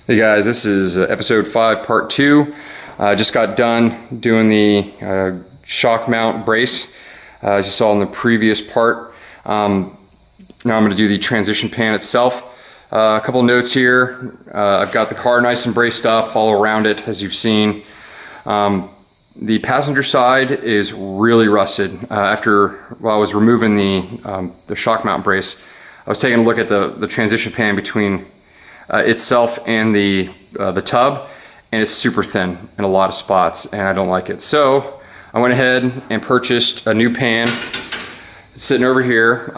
Hey guys, this is episode 5, part 2. Just got done doing the shock mount brace, as you saw in the previous part. Now I'm going to do the transition pan itself. A couple of notes here. I've got the car nice and braced up all around it, as you've seen. The passenger side is really rusted. While I was removing the shock mount brace, I was taking a look at the transition pan between itself and the tub, and it's super thin in a lot of spots, and I don't like it. So I went ahead and purchased a new pan. It's sitting over here.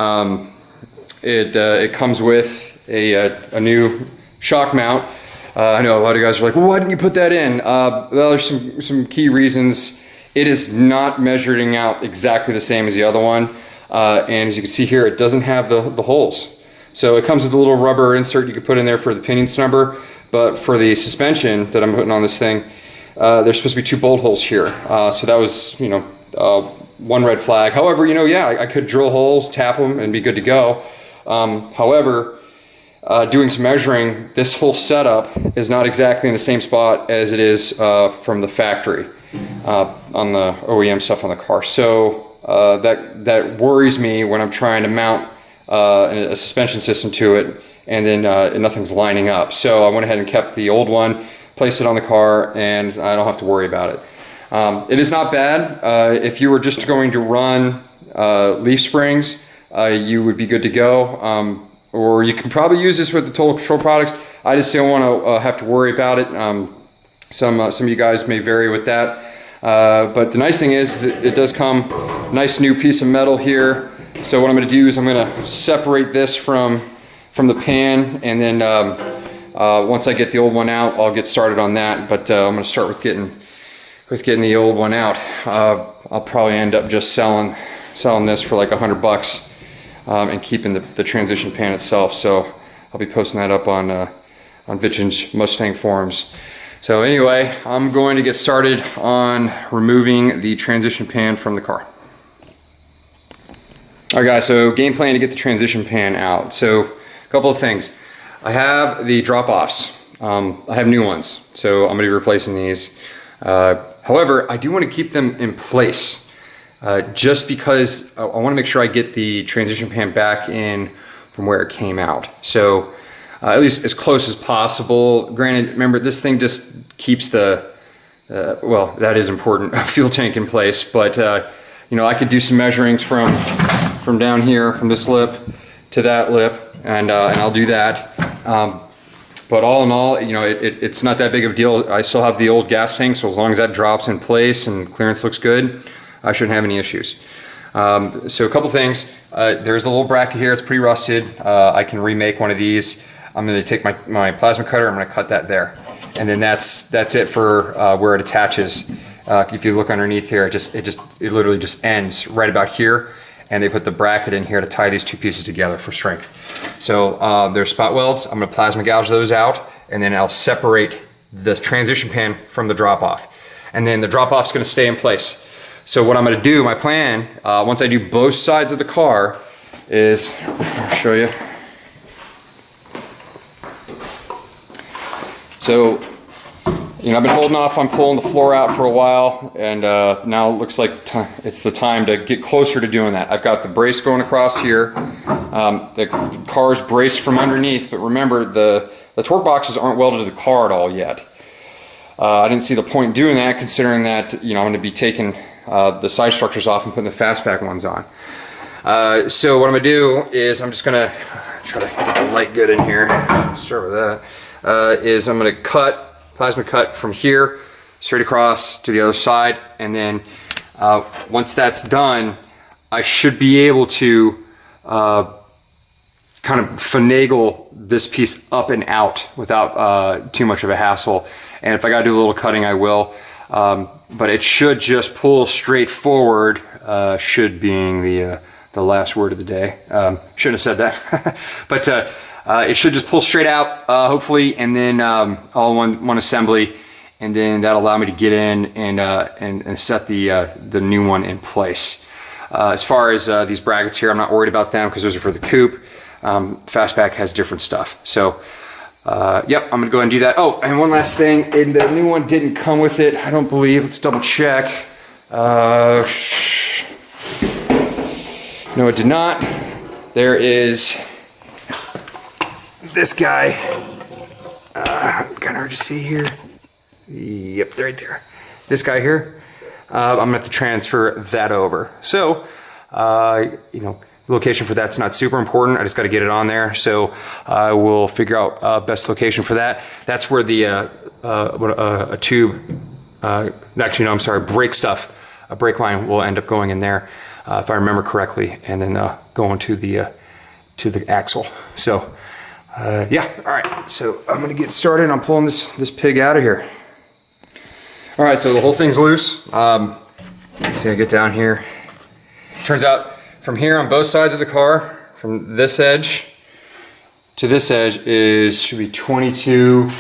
It comes with a new shock mount. I know a lot of guys are like, well, why didn't you put that in? Well, there's some key reasons. It is not measuring out exactly the same as the other one, and as you can see here, it doesn't have the holes. So it comes with a little rubber insert you can put in there for the pinion snubber, but for the suspension that I'm putting on this thing, there's supposed to be 2 bolt holes here. So that was, one red flag. However, yeah, I could drill holes, tap them, and be good to go. However, doing some measuring, this whole setup is not exactly in the same spot as it is from the factory on the OEM stuff on the car. So that worries me when I'm trying to mount a suspension system to it, and then nothing's lining up. So I went ahead and kept the old one, placed it on the car, and I don't have to worry about it. It is not bad. If you were just going to run leaf springs, you would be good to go. Or you can probably use this with the total control products. I just don't want to have to worry about it. Some of you guys may vary with that. But the nice thing is it does come nice new piece of metal here. So what I'm going to do is I'm going to separate this from the pan, and then once I get the old one out, I'll get started on that. But I'm going to start with getting the old one out. I'll probably end up just selling this for like $100 and keeping the transition pan itself. So I'll be posting that up on Vintage Mustang forums. So anyway, I'm going to get started on removing the transition pan from the car. Alright guys, so game plan to get the transition pan out. So a couple of things. I have the drop-offs. I have new ones, so I'm going to be replacing these. However, I do want to keep them in place just because I want to make sure I get the transition pan back in from where it came out. So at least as close as possible. Granted, remember, this thing just keeps well, that is important, fuel tank in place, but I could do some measurings from down here, from this lip to that lip, and I'll do that. But all in all, it's not that big of a deal. I still have the old gas tank, so as long as that drops in place and clearance looks good, I shouldn't have any issues. So a couple things. There's a little bracket here. It's pretty rusted. I can remake one of these. I'm going to take my plasma cutter. I'm going to cut that there, and then that's it for where it attaches. If you look underneath here, it literally just ends right about here. And they put the bracket in here to tie these 2 pieces together for strength. So there's spot welds. I'm going to plasma gouge those out, and then I'll separate the transition pan from the drop-off. And then the drop-off is going to stay in place. So what I'm going to do, my plan, once I do both sides of the car, is, I'll show you. So, I've been holding off on pulling the floor out for a while, and now it looks like it's the time to get closer to doing that. I've got the brace going across here. The car's braced from underneath, but remember, the torque boxes aren't welded to the car at all yet. I didn't see the point in doing that, considering that I'm going to be taking the side structures off and putting the fastback ones on. So what I'm going to do is I'm just going to try to get the light good in here. Start with that. Is I'm going to plasma cut from here straight across to the other side, and then once that's done, I should be able to kind of finagle this piece up and out without too much of a hassle. And if I gotta do a little cutting, I will, but it should just pull straight forward, should being the last word of the day. Shouldn't have said that. But it should just pull straight out, hopefully, and then all one assembly, and then that'll allow me to get in and set the new one in place. As far as these brackets here, I'm not worried about them because those are for the coupe. Fastback has different stuff. So Yep, I'm gonna go ahead and do that. Oh, and one last thing, and the new one didn't come with it, I don't believe. Let's double check. No, it did not. There is this guy. Kind of hard to see here. Yep, right there. This guy here. I'm gonna have to transfer that over. So, you know, the location for that's not super important. I just got to get it on there. So I will figure out best location for that. That's where the a tube, actually no, I'm sorry, brake stuff, a brake line will end up going in there, if I remember correctly, and then going to the axle. So yeah, all right. So I'm gonna get started. I'm pulling this pig out of here. All right, so the whole thing's loose. See, I get down here. Turns out from here on both sides of the car, from this edge to this edge should be 22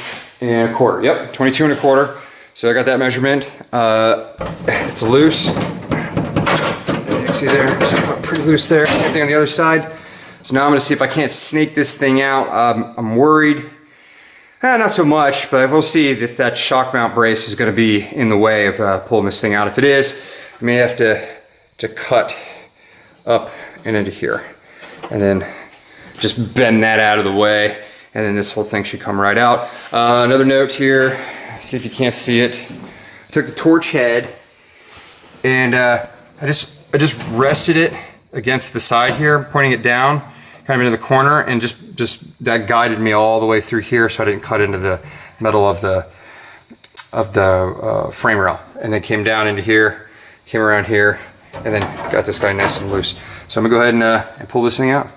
and a quarter. Yep, 22 and a quarter. So I got that measurement. It's loose. You see there, it's pretty loose there. Same thing on the other side. So now I'm gonna see if I can't snake this thing out. I'm worried. Not so much, but we'll see if that shock mount brace is gonna be in the way of pulling this thing out. If it is, I may have to cut up and into here, and then just bend that out of the way, and then this whole thing should come right out. Another note here, see if you can't see it. I took the torch head and I just rested it against the side here, pointing it down, kind of into the corner, and just that guided me all the way through here, so I didn't cut into the metal of the frame rail, and then came down into here, came around here, and then got this guy nice and loose. So I'm gonna go ahead and pull this thing out.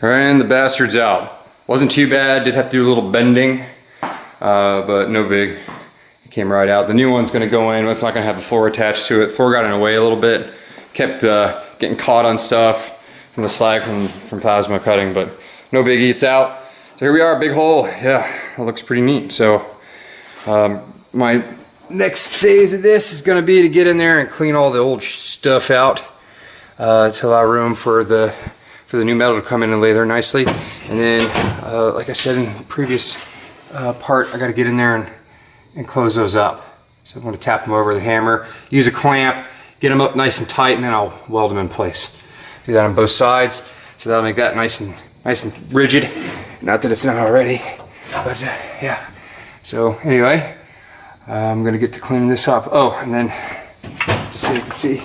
All right, and the bastard's out. Wasn't too bad, did have to do a little bending, but no big. It came right out. The new one's gonna go in, it's not gonna have a floor attached to it. Floor got in the way a little bit, kept getting caught on stuff from the slag from plasma cutting, but no biggie, it's out. So here we are, big hole. Yeah, it looks pretty neat. So my next phase of this is going to be to get in there and clean all the old stuff out to allow room for the new metal to come in and lay there nicely. And then, like I said in the previous part, I got to get in there and close those up. So I'm going to tap them over with a hammer, use a clamp, get them up nice and tight, and then I'll weld them in place. Do that on both sides, so that'll make that nice and rigid. Not that it's not already, but yeah. So anyway. I'm gonna get to cleaning this up. Oh, and then just so you can see,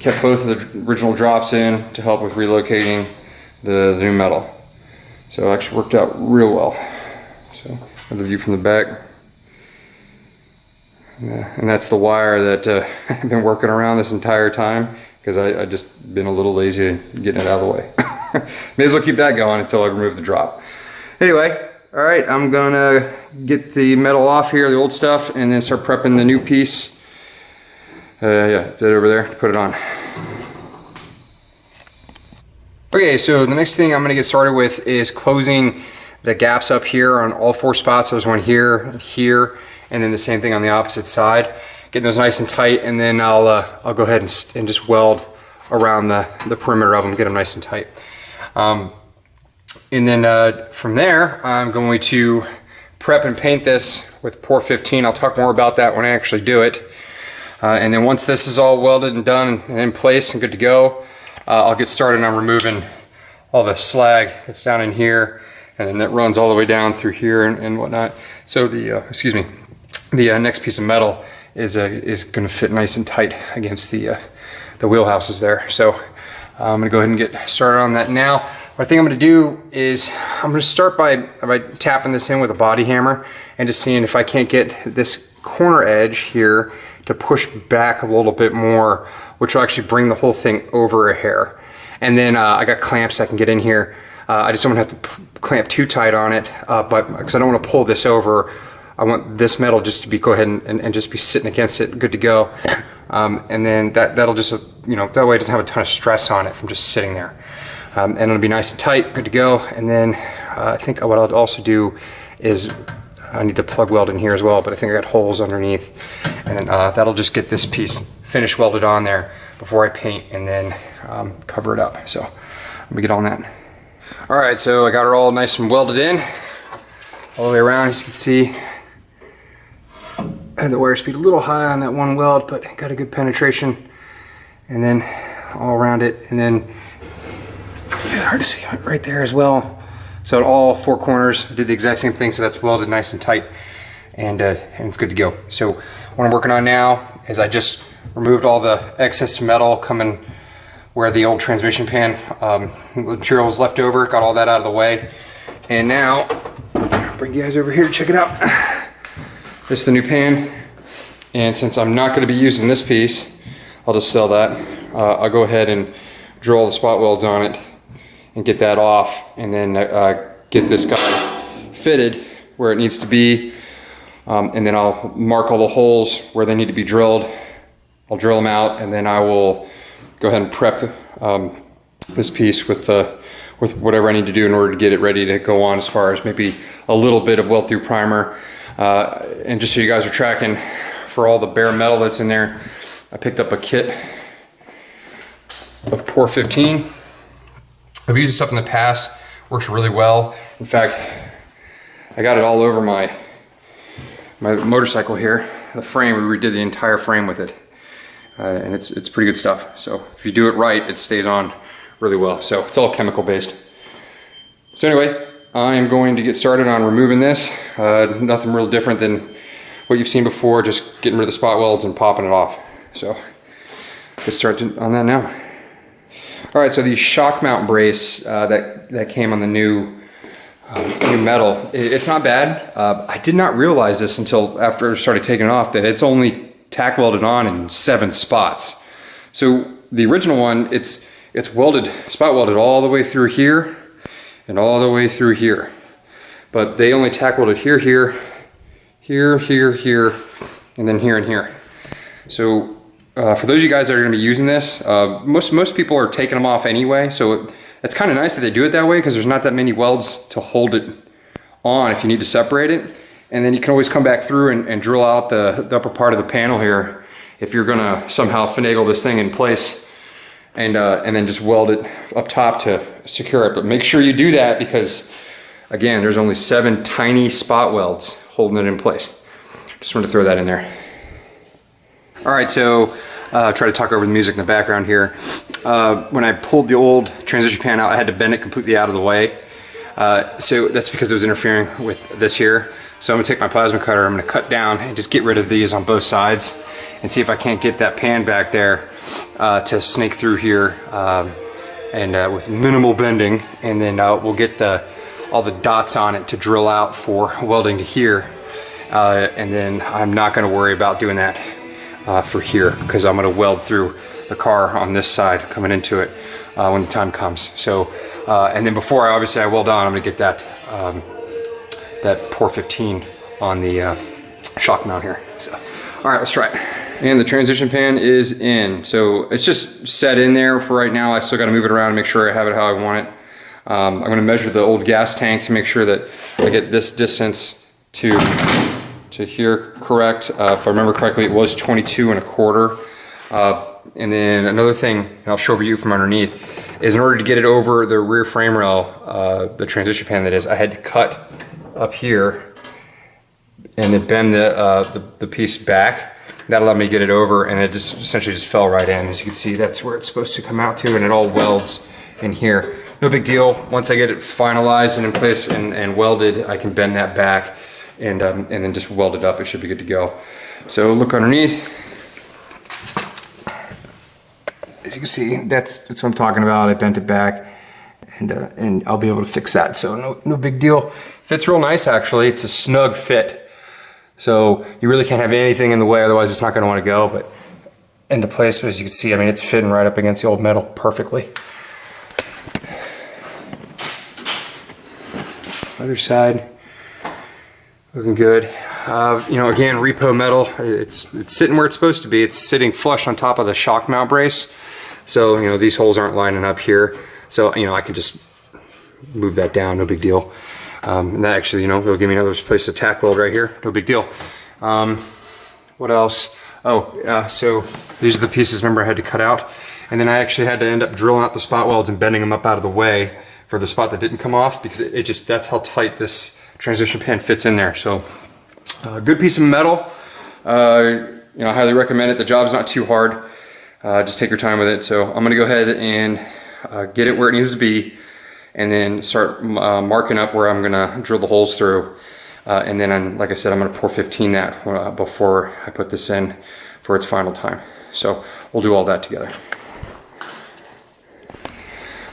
kept both of the original drops in to help with relocating the new metal. So it actually worked out real well. So the view from the back. And that's the wire that I've been working around this entire time, because I just been a little lazy getting it out of the way. May as well keep that going until I remove the drop. Anyway, all right, I'm gonna get the metal off here, the old stuff, and then start prepping the new piece. Yeah, it's it over there to put it on. Okay, so the next thing I'm gonna get started with is closing the gaps up here on all four spots. There's one here, here, and then the same thing on the opposite side. Getting those nice and tight, and then I'll go ahead and just weld around the perimeter of them, get them nice and tight. And then from there, I'm going to prep and paint this with Pour 15. I'll talk more about that when I actually do it. And then once this is all welded and done and in place and good to go, I'll get started on removing all the slag that's down in here, and then that runs all the way down through here and whatnot. So the, excuse me, the next piece of metal is going to fit nice and tight against the wheelhouses there. So I'm going to go ahead and get started on that now. What I think I'm going to do is I'm going to start by tapping this in with a body hammer and just seeing if I can't get this corner edge here to push back a little bit more, which will actually bring the whole thing over a hair. And then I got clamps I can get in here. I just don't want to have to clamp too tight on it, but because I don't want to pull this over, I want this metal just to be go ahead and just be sitting against it, good to go. And then that'll just, you know, that way it doesn't have a ton of stress on it from just sitting there. And it'll be nice and tight, good to go. And then I think what I'll also do is I need to plug weld in here as well, but I think I got holes underneath, and then that'll just get this piece finish welded on there before I paint and then cover it up. So let me get on that. All right, so I got her all nice and welded in all the way around. As you can see, I had the wire speed a little high on that one weld, but got a good penetration, and then all around it, and then hard to see right there as well. So at all four corners, I did the exact same thing, so that's welded nice and tight, and it's good to go. So what I'm working on now is I just removed all the excess metal coming where the old transmission pan material was left over, got all that out of the way. And now, I'll bring you guys over here to check it out. This is the new pan, and since I'm not going to be using this piece, I'll just sell that. I'll go ahead and drill all the spot welds on it and get that off, and then get this guy fitted where it needs to be, and then I'll mark all the holes where they need to be drilled. I'll drill them out, and then I will go ahead and prep this piece with whatever I need to do in order to get it ready to go on, as far as maybe a little bit of weld through primer. And just so you guys are tracking, for all the bare metal that's in there, I picked up a kit of Pour 15. I've used this stuff in the past, works really well. In fact, I got it all over my motorcycle here. The frame, we redid the entire frame with it. And it's pretty good stuff. So if you do it right, it stays on really well. So it's all chemical based. So anyway, I am going to get started on removing this. Nothing real different than what you've seen before, just getting rid of the spot welds and popping it off. So let's start on that now. All right, so the shock mount brace that came on the new metal, it's not bad. I did not realize this until after I started taking it off, that it's only tack welded on in 7 spots. So the original one, it's welded, spot welded all the way through here and all the way through here. But they only tack welded here, here, here, here, here, and then here and here. So for those of you guys that are gonna be using this, most people are taking them off anyway. So it's kind of nice that they do it that way, because there's not that many welds to hold it on if you need to separate it. And then you can always come back through and drill out the upper part of the panel here if you're gonna somehow finagle this thing in place, and then just weld it up top to secure it. But make sure you do that, because again, there's only 7 tiny spot welds holding it in place. Just wanted to throw that in there. All right, so try to talk over the music in the background here. When I pulled the old transition pan out, I had to bend it completely out of the way. So that's because it was interfering with this here. So I'm gonna take my plasma cutter, I'm gonna cut down and just get rid of these on both sides and see if I can't get that pan back there to snake through here and with minimal bending, and then we'll get all the dots on it to drill out for welding to here. And then I'm not gonna worry about doing that for here, because I'm gonna weld through the car on this side coming into it when the time comes. So, and then before I weld on, I'm gonna get that Pour 15 on the shock mount here. So, all right, let's try it. And the transition pan is in. So it's just set in there for right now. I still gotta move it around and make sure I have it how I want it. I'm gonna measure the old gas tank to make sure that I get this distance to here correct. If I remember correctly, it was 22 1/4. And then another thing, and I'll show you from underneath, is in order to get it over the rear frame rail, the transition pan that is, I had to cut up here and then bend the piece back. That allowed me to get it over, and it just essentially just fell right in. As you can see, that's where it's supposed to come out to, and it all welds in here. No big deal. Once I get it finalized and in place and welded, I can bend that back and then just weld it up. It should be good to go. So look underneath. As you can see, that's what I'm talking about. I bent it back, and I'll be able to fix that. So no big deal. Fits real nice, actually. It's a snug fit. So you really can't have anything in the way, otherwise it's not going to want to go. But into place, but as you can see, I mean, it's fitting right up against the old metal perfectly. Other side, looking good. You know, again, repo metal. It's sitting where it's supposed to be. It's sitting flush on top of the shock mount brace. So, you know, these holes aren't lining up here. So, you know, I can just move that down, no big deal. And that actually, you know, it'll give me another place to tack weld right here, no big deal. What else? So these are the pieces, remember, I had to cut out. And then I actually had to end up drilling out the spot welds and bending them up out of the way for the spot that didn't come off, because it just, that's how tight this transition pan fits in there. So good piece of metal. You know, I highly recommend it. The job's not too hard. Just take your time with it. So I'm gonna go ahead and get it where it needs to be, and then start marking up where I'm gonna drill the holes through. And then, like I said, I'm gonna pour 15 that before I put this in for its final time. So we'll do all that together.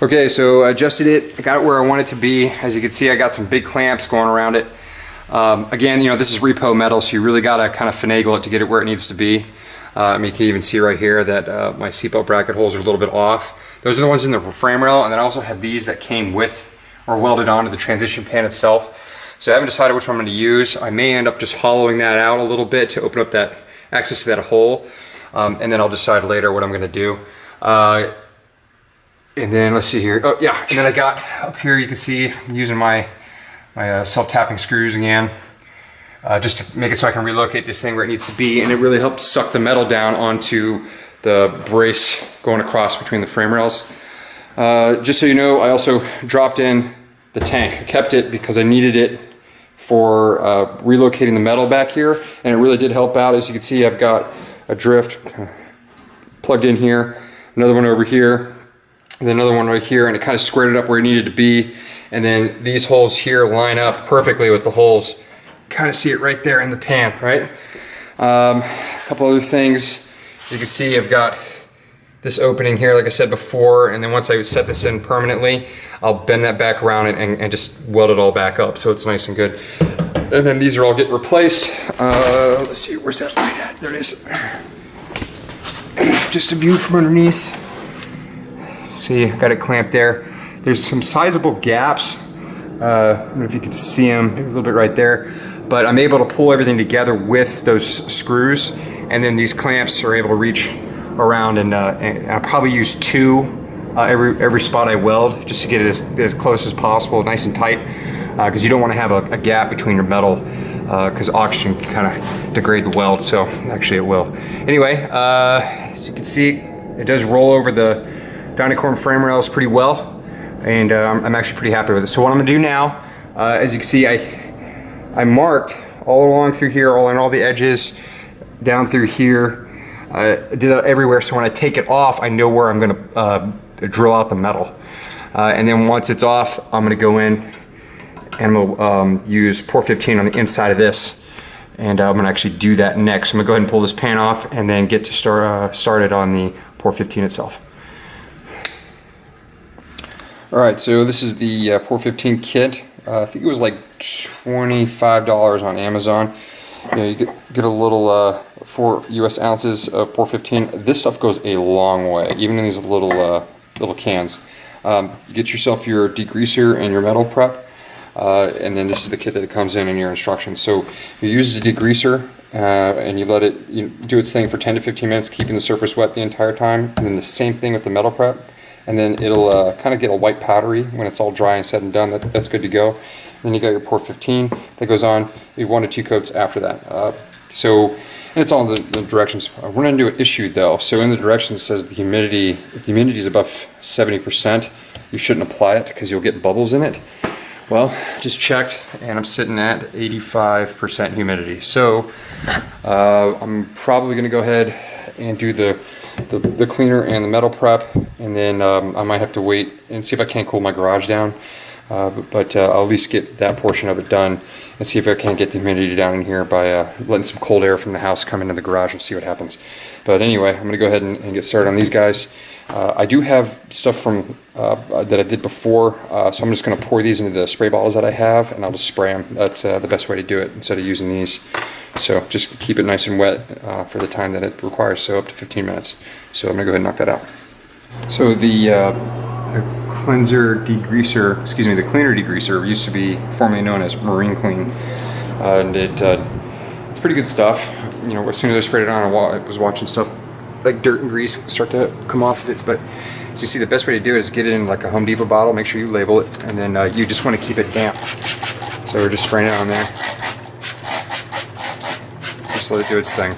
Okay, so I adjusted it, I got it where I want it to be. As you can see, I got some big clamps going around it. Again, you know, this is repo metal, so you really gotta kind of finagle it to get it where it needs to be. I mean, you can even see right here that my seatbelt bracket holes are a little bit off. Those are the ones in the frame rail, and then I also have these that came with or welded onto the transition pan itself. So I haven't decided which one I'm going to use. I may end up just hollowing that out a little bit to open up that access to that hole, and then I'll decide later what I'm going to do. And then let's see here. Oh yeah, and then I got up here, you can see I'm using my self-tapping screws again, just to make it so I can relocate this thing where it needs to be, and it really helps suck the metal down onto the brace going across between the frame rails. Just so you know, I also dropped in the tank. I kept it because I needed it for relocating the metal back here, and it really did help out. As you can see, I've got a drift plugged in here, another one over here, and then another one right here, and it kind of squared it up where it needed to be. And then these holes here line up perfectly with the holes. Kind of see it right there in the pan, right? A couple other things. As you can see, I've got this opening here, like I said before, and then once I set this in permanently, I'll bend that back around and just weld it all back up so it's nice and good. And then these are all getting replaced. Let's see, where's that light at? There it is. Just a view from underneath. See, I got it clamped there. There's some sizable gaps. I don't know if you can see them, maybe a little bit right there. But I'm able to pull everything together with those screws, and then these clamps are able to reach around, and I probably use 2 every spot I weld, just to get it as close as possible, nice and tight, because you don't want to have a gap between your metal, because oxygen can kind of degrade the weld. So actually it will. Anyway, as you can see, it does roll over the Dynacorn frame rails pretty well, and I'm actually pretty happy with it. So what I'm gonna do now, as you can see, I marked all along through here, on all the edges, down through here. I did that everywhere, so when I take it off, I know where I'm gonna drill out the metal. And then once it's off, I'm gonna go in and I'm gonna use pour 15 on the inside of this. And I'm gonna actually do that next. I'm gonna go ahead and pull this pan off and then get to started on the pour 15 itself. All right, so this is the pour 15 kit. I think it was like $25 on Amazon. You know, you get a little 4 US ounces of pour 15. This stuff goes a long way, even in these little cans. You get yourself your degreaser and your metal prep, and then this is the kit that it comes in your instructions. So you use the degreaser and you let it do its thing for 10 to 15 minutes, keeping the surface wet the entire time. And then the same thing with the metal prep. And then it'll kind of get a white powdery when it's all dry and said and done. That's good to go. Then you got your pour 15 that goes on. Maybe 1 to 2 coats after that. And it's all in the directions. We're going to do an issue though. So in the directions it says the humidity, if the humidity is above 70%, you shouldn't apply it because you'll get bubbles in it. Well, just checked and I'm sitting at 85% humidity. So I'm probably going to go ahead and do the cleaner and the metal prep, and then I might have to wait and see if I can't cool my garage down, but I'll at least get that portion of it done and see if I can't get the humidity down in here by letting some cold air from the house come into the garage and see what happens. But anyway, I'm gonna go ahead and get started on these guys. I do have stuff from that I did before, so I'm just gonna pour these into the spray bottles that I have, and I'll just spray them. That's the best way to do it instead of using these. So just keep it nice and wet for the time that it requires, so up to 15 minutes. So I'm gonna go ahead and knock that out. So the cleanser degreaser, excuse me, the cleaner degreaser used to be formerly known as Marine Clean, and it's pretty good stuff. You know, as soon as I sprayed it on, I was watching stuff like dirt and grease start to come off of it. But as you see, the best way to do it is get it in like a Home Depot bottle. Make sure you label it, and then you just want to keep it damp. So we're just spraying it on there. Just let it do its thing.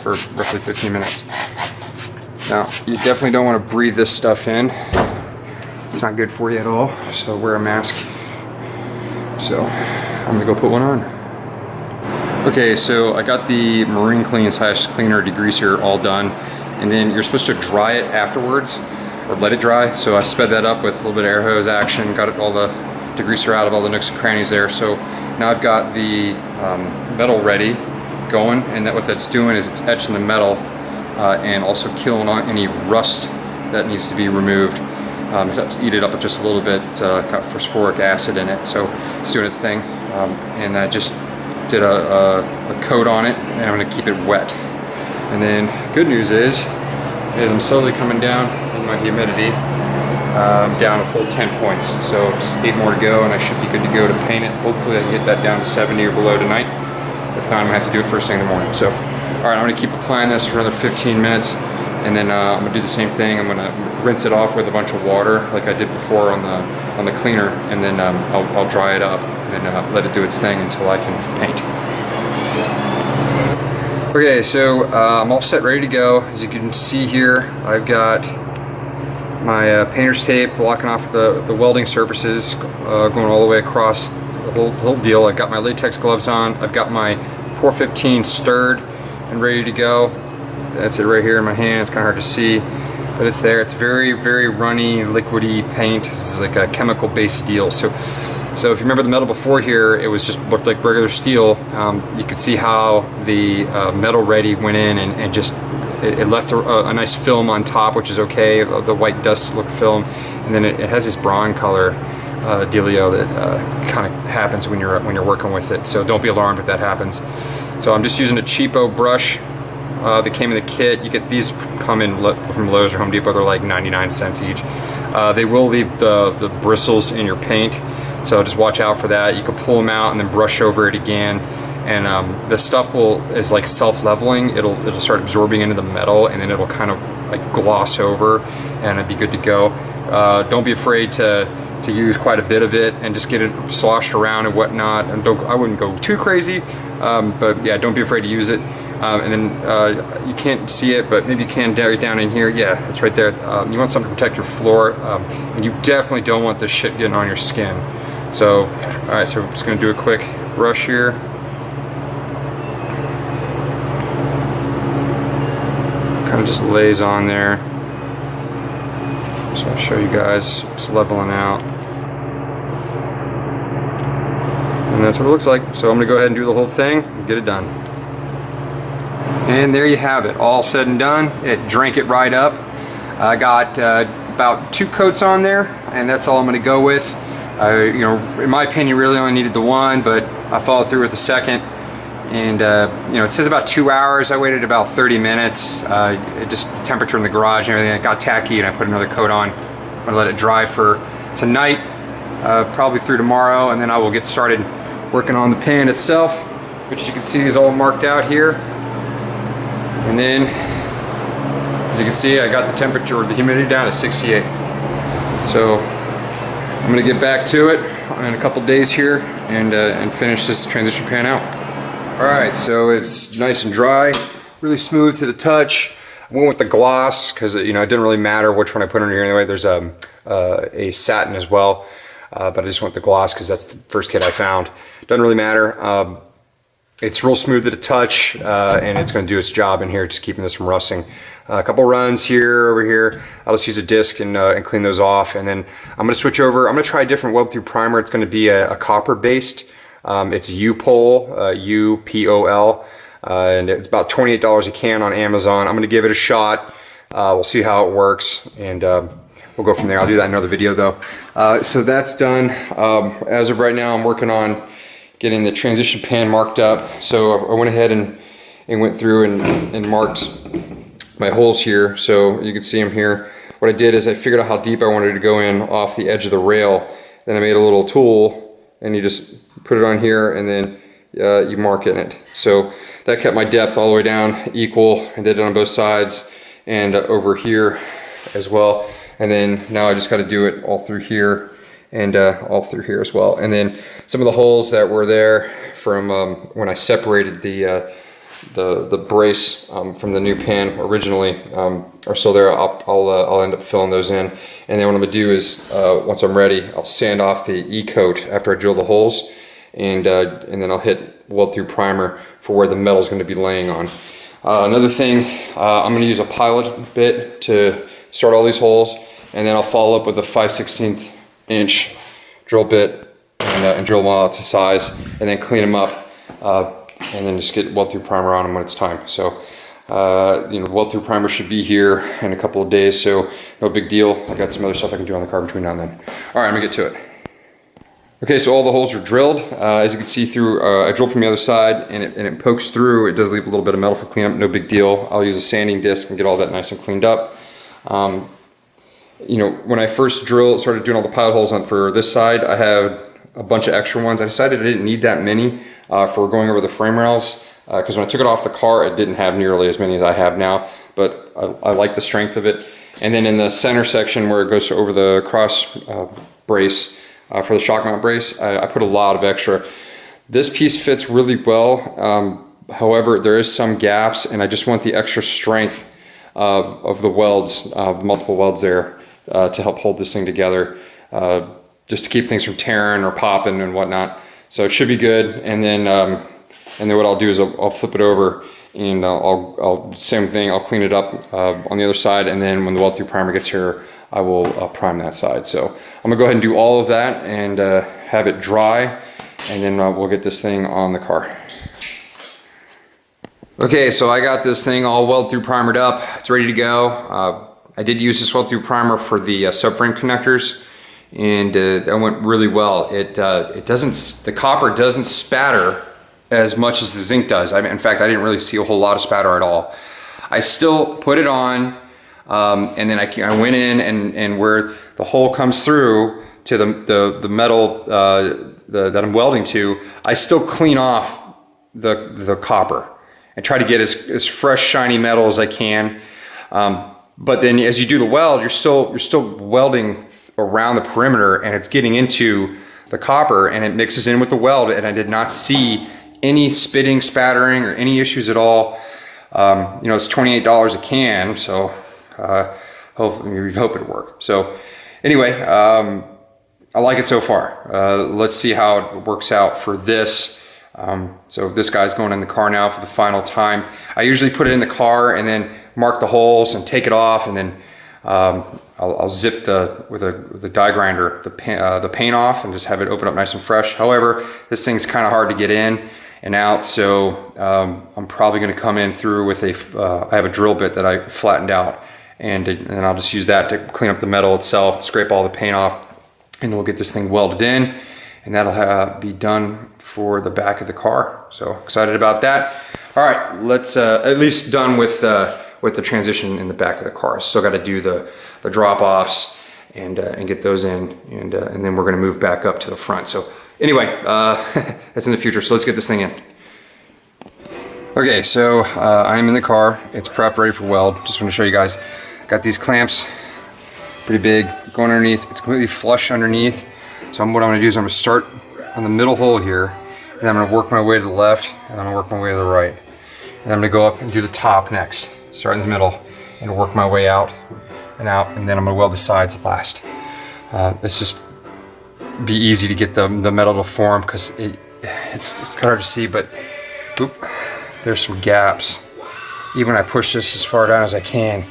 for roughly 15 minutes. Now, you definitely don't want to breathe this stuff in. It's not good for you at all, so wear a mask. So, I'm gonna go put one on. Okay, so I got the marine clean / cleaner degreaser all done, and then you're supposed to dry it afterwards, or let it dry. So I sped that up with a little bit of air hose action, got all the degreaser out of all the nooks and crannies there. So now I've got the metal ready going, and what that's doing is it's etching the metal and also killing on any rust that needs to be removed. It helps eat it up just a little bit. It's got phosphoric acid in it, so it's doing its thing. And I just did a coat on it, and I'm gonna keep it wet. And then good news is I'm slowly coming down in my humidity. Down a full 10 points. So just 8 more to go, and I should be good to go to paint it. Hopefully I can get that down to 70 or below tonight. If not, I'm gonna have to do it first thing in the morning. So, all right, I'm gonna keep applying this for another 15 minutes, and then I'm gonna do the same thing. I'm gonna rinse it off with a bunch of water, like I did before on the cleaner, and then I'll dry it up and let it do its thing until I can paint. Okay, so I'm all set, ready to go. As you can see here, I've got my painter's tape blocking off the welding surfaces, going all the way across the whole deal. I've got my latex gloves on. I've got my Pour 15 stirred and ready to go. That's it right here in my hand. It's kind of hard to see, but it's there. It's very, very runny, liquidy paint. This is like a chemical-based deal. So if you remember the metal before here, it was just looked like regular steel. You could see how the metal ready went in and just it left a nice film on top, which is okay, the white dust look film, and then it has this bronze color dealio that kind of happens when you're working with it. So don't be alarmed if that happens. So I'm just using a cheapo brush that came in the kit. You get these come in from Lowe's or Home Depot. They're like 99 cents each. They will leave the bristles in your paint, so just watch out for that. You can pull them out and then brush over it again. And the stuff is like self-leveling. It'll start absorbing into the metal, and then it'll kind of like gloss over, and it'd be good to go. Don't be afraid to use quite a bit of it and just get it sloshed around and whatnot. And I wouldn't go too crazy, but yeah, don't be afraid to use it. And then you can't see it, but maybe you can down in here. Yeah, it's right there. You want something to protect your floor, and you definitely don't want this shit getting on your skin. So, all right, so we're just gonna do a quick brush here. Kind of just lays on there. So I'll show you guys, just leveling out. And that's what it looks like. So I'm gonna go ahead and do the whole thing and get it done. And there you have it, all said and done. It drank it right up. I got about 2 coats on there, and that's all I'm gonna go with. You know, in my opinion, really only needed the 1, but I followed through with the second. And you know, it says about 2 hours. I waited about 30 minutes. Just temperature in the garage and everything. It got tacky, and I put another coat on. I'm gonna let it dry for tonight, probably through tomorrow, and then I will get started working on the pan itself, which you can see is all marked out here. And then, as you can see, I got the temperature or the humidity down to 68. So I'm gonna get back to it in a couple days here and finish this transition pan out. All right, so it's nice and dry, really smooth to the touch. I went with the gloss because you know it didn't really matter which one I put under here anyway. There's a satin as well, but I just went with the gloss because that's the first kit I found. Doesn't really matter. It's real smooth to the touch, and it's going to do its job in here, just keeping this from rusting. A couple runs here, over here. I'll just use a disc and clean those off, and then I'm going to switch over. I'm going to try a different weld through primer. It's going to be a copper based. It's U-Pol, U-P-O-L, and it's about $28 a can on Amazon. I'm going to give it a shot. We'll see how it works, and we'll go from there. I'll do that in another video though. So that's done. As of right now, I'm working on getting the transition pan marked up. So I went ahead and went through and marked my holes here. So you can see them here. What I did is I figured out how deep I wanted to go in off the edge of the rail. Then I made a little tool, and you just put it on here, and then you mark it in it. So that kept my depth all the way down equal, and did it on both sides and over here as well. And then now I just got to do it all through here and all through here as well. And then some of the holes that were there from when I separated the the brace from the new pan originally are still there. I'll end up filling those in, and then what I'm gonna do is once I'm ready, I'll sand off the E-coat after I drill the holes, and then I'll hit weld through primer for where the metal is going to be laying on. Another thing, I'm going to use a pilot bit to start all these holes, and then I'll follow up with a 5/16 inch drill bit and drill them all out to size, and then clean them up, and then just get weld through primer on them when it's time. So weld through primer should be here in a couple of days, so no big deal. I got some other stuff I can do on the car between now and then. All right, I'm gonna get to it. Okay, so all the holes are drilled. As you can see through, I drilled from the other side, and it pokes through. It does leave a little bit of metal for cleanup, no big deal. I'll use a sanding disc and get all that nice and cleaned up. When I first started doing all the pilot holes for this side, I had a bunch of extra ones. I decided I didn't need that many for going over the frame rails, because when I took it off the car, it didn't have nearly as many as I have now, but I like the strength of it. And then in the center section where it goes over the cross brace, for the shock mount brace, I put a lot of extra. This piece fits really well. However, there is some gaps, and I just want the extra strength of the welds, multiple welds there, to help hold this thing together, just to keep things from tearing or popping and whatnot. So it should be good. And then what I'll do is I'll flip it over, and I'll same thing. I'll clean it up on the other side, and then when the weld through primer gets here, I will prime that side. So I'm gonna go ahead and do all of that and have it dry, and then we'll get this thing on the car. Okay, so I got this thing all weld through primered up. It's ready to go. I did use this weld through primer for the subframe connectors, and that went really well. The copper doesn't spatter as much as the zinc does. In fact, I didn't really see a whole lot of spatter at all. I still put it on, and then I went in, and where the hole comes through to the metal that I'm welding to, I still clean off the copper and try to get as fresh, shiny metal as I can. But then as you do the weld, you're still welding around the perimeter, and it's getting into the copper, and it mixes in with the weld, and I did not see any spitting, spattering, or any issues at all. It's $28 a can, so we hope it'll work. So anyway, I like it so far. Let's see how it works out for this. So this guy's going in the car now for the final time. I usually put it in the car and then mark the holes and take it off, and then I'll zip with a die grinder the paint off and just have it open up nice and fresh. However, this thing's kind of hard to get in and out, so I'm probably going to come in through with I have a drill bit that I flattened out, and I'll just use that to clean up the metal itself, scrape all the paint off, and we'll get this thing welded in, and that'll be done for the back of the car. So excited about that. All right, let's at least done with the transition in the back of the car. Still got to do the drop-offs and get those in, and then we're going to move back up to the front. So anyway, that's in the future. So let's get this thing in. Okay, so I'm in the car. It's prepped, ready for weld. Just want to show you guys. Got these clamps, pretty big, going underneath. It's completely flush underneath. So what I'm going to do is I'm going to start on the middle hole here, and I'm going to work my way to the left, and I'm going to work my way to the right. And I'm going to go up and do the top next. Start in the middle and work my way out, and then I'm going to weld the sides last. This just be easy to get the metal to form, because it's kind of hard to see, but oop, there's some gaps. Even when I push this as far down as I can,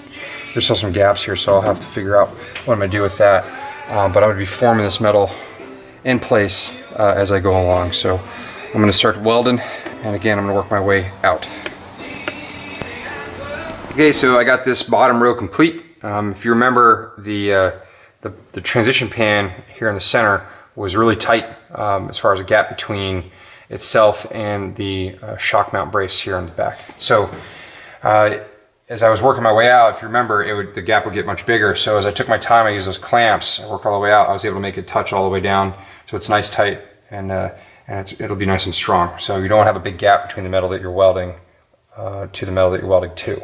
there's still some gaps here, so I'll have to figure out what I'm going to do with that. But I'm going to be forming this metal in place as I go along. So I'm going to start welding, and again, I'm going to work my way out. Okay, so I got this bottom row complete. If you remember, the transition pan here in the center was really tight as far as a gap between itself and the shock mount brace here on the back. So as I was working my way out, if you remember, the gap would get much bigger. So as I took my time, I used those clamps, I worked all the way out, I was able to make it touch all the way down, so it's nice tight, and it'll be nice and strong. So you don't have a big gap between the metal that you're welding to the metal that you're welding to.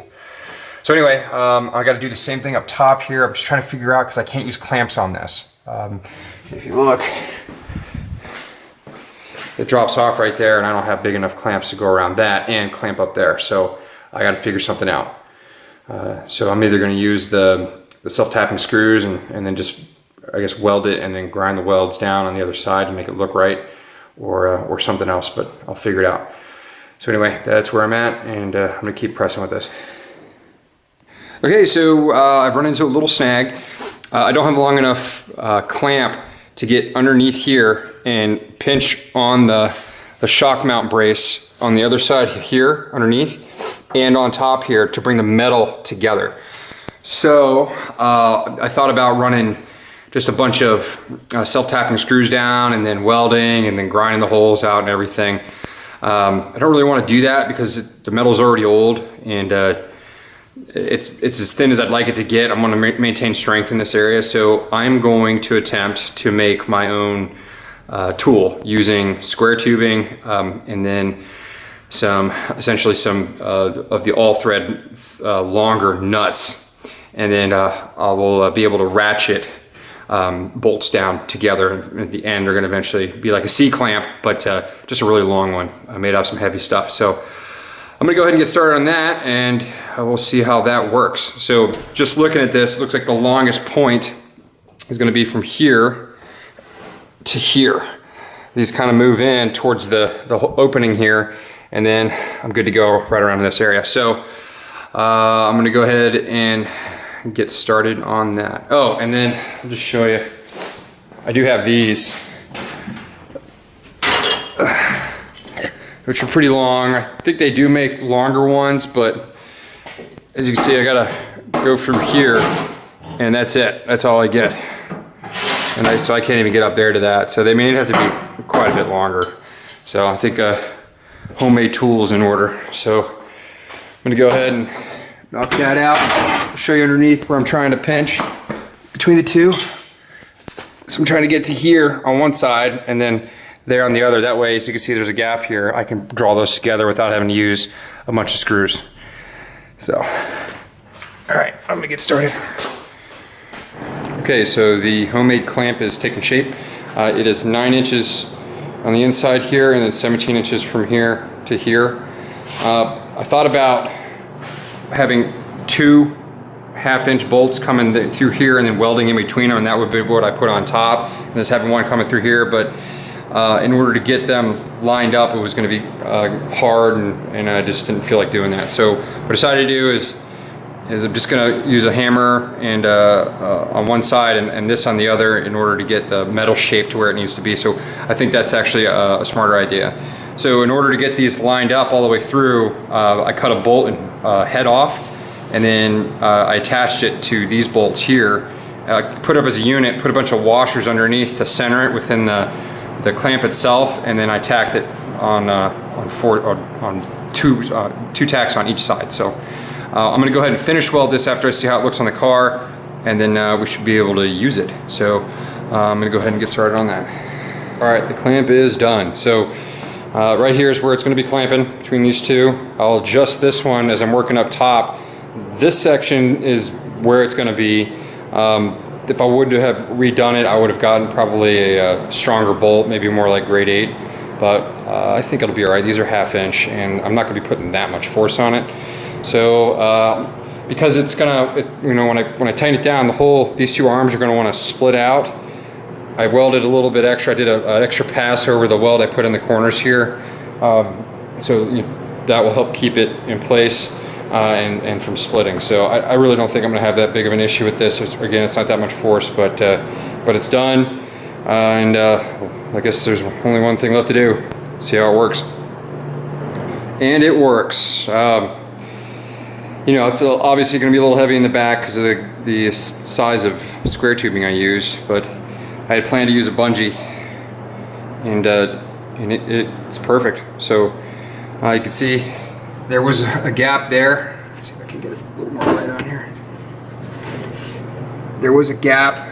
So anyway, I got to do the same thing up top here. I'm just trying to figure out, because I can't use clamps on this. If you look, it drops off right there, and I don't have big enough clamps to go around that and clamp up there. So I got to figure something out. So I'm either going to use the self-tapping screws and then just, I guess, weld it and then grind the welds down on the other side to make it look right, or something else, but I'll figure it out. So anyway, that's where I'm at, and I'm going to keep pressing with this. Okay, so I've run into a little snag. I don't have a long enough clamp to get underneath here and pinch on the shock mount brace on the other side here underneath and on top here to bring the metal together. So I thought about running just a bunch of self-tapping screws down and then welding and then grinding the holes out and everything. I don't really want to do that because the metal's already old, and it's as thin as I'd like it to get. I'm going to maintain strength in this area, so I'm going to attempt to make my own tool using square tubing and then essentially some of the all thread longer nuts, and then I will be able to ratchet bolts down together. And at the end they're going to eventually be like a C-clamp, but just a really long one made out of some heavy stuff. So I'm going to go ahead and get started on that, and we'll see how that works. So just looking at this, it looks like the longest point is going to be from here to here. These kind of move in towards the opening here, and then I'm good to go right around this area. So I'm going to go ahead and get started on that. Oh, and then I'll just show you, I do have these, which are pretty long. I think they do make longer ones, but as you can see, I gotta go through here, and that's it. That's all I get. And so I can't even get up there to that. So they may have to be quite a bit longer. So I think a homemade tool is in order. So I'm gonna go ahead and knock that out. I'll show you underneath where I'm trying to pinch between the two. So I'm trying to get to here on one side and then there on the other. That way, as you can see, there's a gap here. I can draw those together without having to use a bunch of screws. So, all right, I'm gonna get started. Okay, so the homemade clamp is taking shape. It is 9 inches on the inside here and then 17 inches from here to here. I thought about having 2 half-inch bolts coming through here and then welding in between them, and that would be what I put on top, and just having one coming through here. But in order to get them lined up, it was going to be hard, and I just didn't feel like doing that. So what I decided to do is I'm just going to use a hammer and on one side and this on the other in order to get the metal shape to where it needs to be. So I think that's actually a smarter idea. So in order to get these lined up all the way through, I cut a bolt and head off, and then I attached it to these bolts here, put it up as a unit, put a bunch of washers underneath to center it within the clamp itself, and then I tacked it on two tacks on each side. So I'm gonna go ahead and finish weld this after I see how it looks on the car, and then we should be able to use it. So I'm gonna go ahead and get started on that. All right, the clamp is done. So right here is where it's going to be clamping between these two. I'll adjust this one as I'm working up top. This section is where it's going to be. If I would have redone it, I would have gotten probably a stronger bolt, maybe more like grade 8. But I think it'll be all right. These are 1/2 inch, and I'm not going to be putting that much force on it. So because it's gonna, you know, when I tighten it down, these 2 arms are going to want to split out. I welded a little bit extra. I did an extra pass over the weld I put in the corners here. So that will help keep it in place and from splitting. So I really don't think I'm gonna have that big of an issue with this. Again, it's not that much force, but it's done. And I guess there's only one thing left to do. See how it works. And it works. You know, it's obviously gonna be a little heavy in the back because of the size of square tubing I used, but I had planned to use a bungee, and it's perfect. So you can see there was a gap there. Let's see if I can get a little more light on here. There was a gap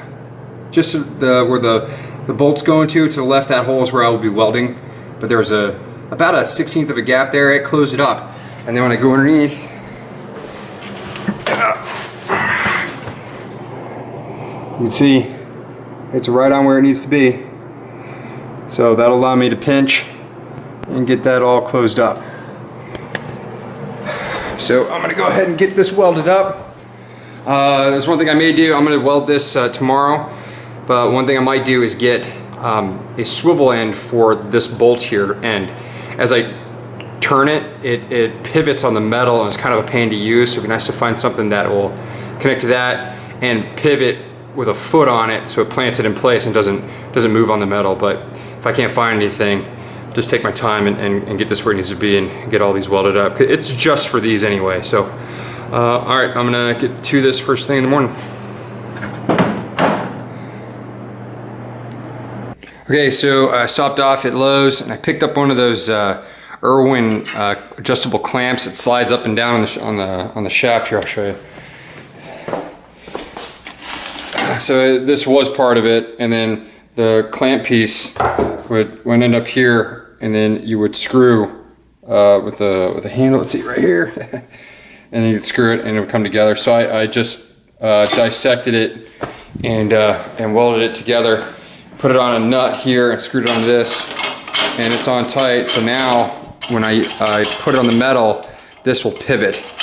just where the bolt's going to the left. That hole is where I will be welding, but there was about a 1/16 of a gap there. It closed it up, and then when I go underneath, you can see it's right on where it needs to be. So that'll allow me to pinch and get that all closed up. So I'm gonna go ahead and get this welded up. There's one thing I may do. I'm gonna weld this tomorrow, but one thing I might do is get a swivel end for this bolt here, and as I turn it, it pivots on the metal and it's kind of a pain to use, so it'd be nice to find something that will connect to that and pivot with a foot on it so it plants it in place and doesn't move on the metal. But if I can't find anything, just take my time and get this where it needs to be and get all these welded up. It's just for these anyway. So all right, I'm gonna get to this first thing in the morning. Okay, so I stopped off at Lowe's and I picked up one of those Irwin adjustable clamps that slides up and down on the shaft here. I'll show you. So this was part of it, and then the clamp piece would end up here, and then you would screw with a handle. Let's see right here, and then you'd screw it, and it would come together. So I just dissected it and welded it together, put it on a nut here, and screwed it on this, and it's on tight. So now when I put it on the metal, this will pivot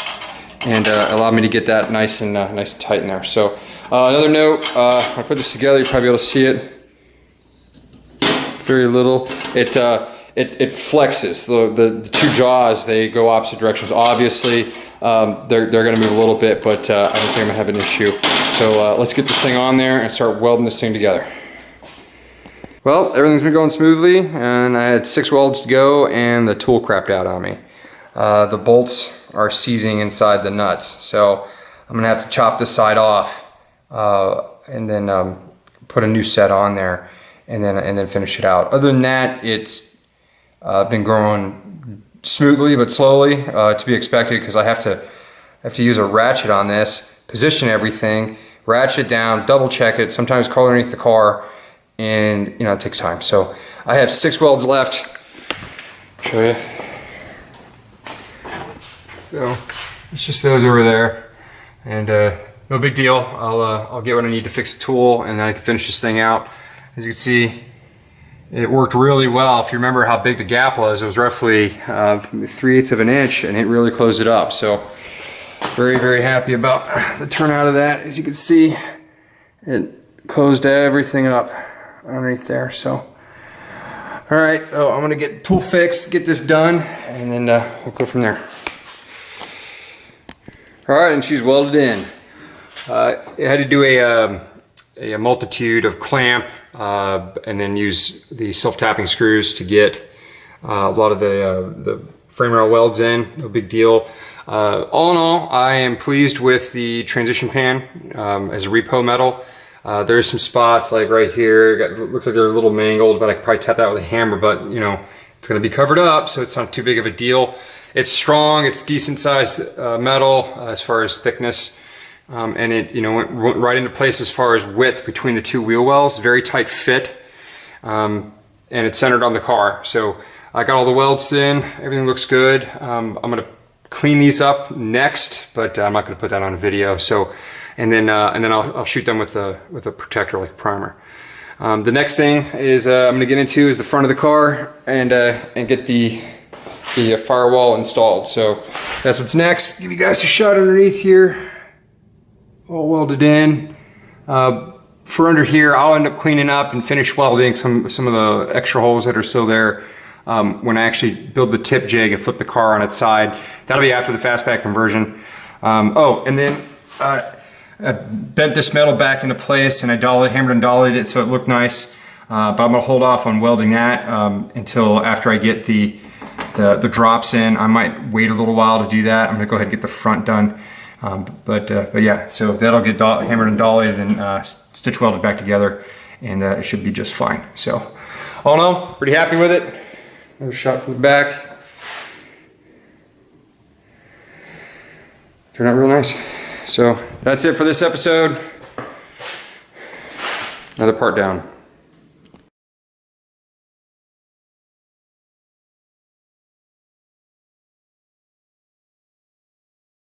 and allow me to get that nice and tight in there. So. Another note, when I put this together, you'll probably be able to see it very little. It flexes. The two jaws, they go opposite directions. Obviously, they're going to move a little bit, but I don't think I'm going to have an issue. So let's get this thing on there and start welding this thing together. Well, everything's been going smoothly, and I had 6 welds to go, and the tool crapped out on me. The bolts are seizing inside the nuts, so I'm going to have to chop this side off. And then put a new set on there, and then finish it out. Other than that, it's been growing smoothly but slowly, to be expected, because I have to use a ratchet on this, position everything, ratchet down, double check it, sometimes crawl underneath the car, and it takes time. So I have 6 welds left. Show you. So it's just those over there, and no big deal. I'll get what I need to fix the tool, and then I can finish this thing out. As you can see, it worked really well. If you remember how big the gap was, it was roughly 3/8 of an inch, and it really closed it up. So very, very happy about the turnout of that. As you can see, it closed everything up underneath there. So all right, so I'm gonna get the tool fixed, get this done, and then we'll go from there. All right, and she's welded in. I had to do a multitude of clamp and then use the self-tapping screws to get a lot of the frame rail welds in. No big deal. All in all, I am pleased with the transition pan as a repo metal. There's some spots like right here. It looks like they're a little mangled, but I could probably tap that with a hammer, but it's going to be covered up, so it's not too big of a deal. It's strong, it's decent sized metal as far as thickness. And it went right into place as far as width between the 2 wheel wells. Very tight fit, and it's centered on the car. So I got all the welds in, everything looks good. I'm gonna clean these up next, but I'm not gonna put that on a video. So and then I'll shoot them with a protector like a primer. The next thing is I'm gonna get into is the front of the car and get the firewall installed. So that's what's next. Give you guys a shot underneath here. All welded in. For under here, I'll end up cleaning up and finish welding some of the extra holes that are still there when I actually build the tip jig and flip the car on its side. That'll be after the fastback conversion. Oh, and then I bent this metal back into place, and I hammered and dollied it so it looked nice. But I'm gonna hold off on welding that until after I get the drops in. I might wait a little while to do that. I'm gonna go ahead and get the front done. But yeah, so that'll get hammered and dollied and stitch welded back together, and it should be just fine. So all in all, pretty happy with it. Another shot from the back. Turned out real nice. So that's it for this episode. Another part down.